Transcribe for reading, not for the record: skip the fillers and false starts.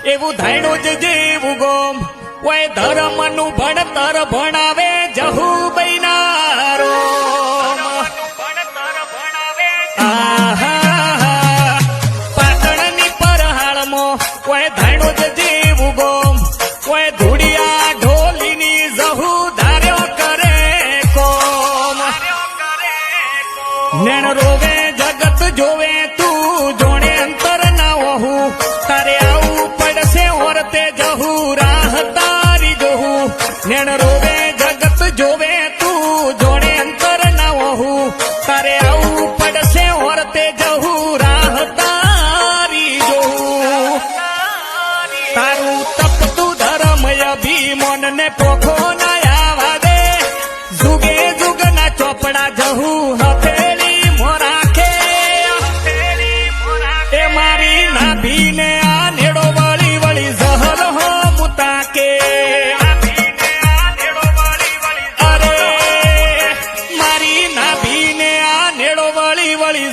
એવું ધાયણું જ જેવું ગોમ ઓય ધર્મનું ભણતર ભણાવે જહુ બૈનારો પાટણની પરહાળમાં ઓય ધાયણું જ જેવું ગોમ ઓય ધૂળિયા ઢોલીની જહુ ધાર્યો કરે કોમ નેણ રોવે જગત જોવે તું જોણે અંતર ના હોવું તારે આવું પડશે ઓરતે જહુ રાહ તારી જોહું નેણ રોવે જગત જોવે તું જોણે અંતર ના હોવું તારે આવું પડશે ઓરતે જહુ રાહ તારી જોહું તારું તપતું ધર્મ અભિમન ને પોખો ના આવા દે જુગે જુગના ચોપડા જહુ હથેળી મોરાખે એ મારી નાભીને આ નેડો વળી વળી ઝહર હો મુતાકે અરે મારી નાભીને આ નેડો વળી વળી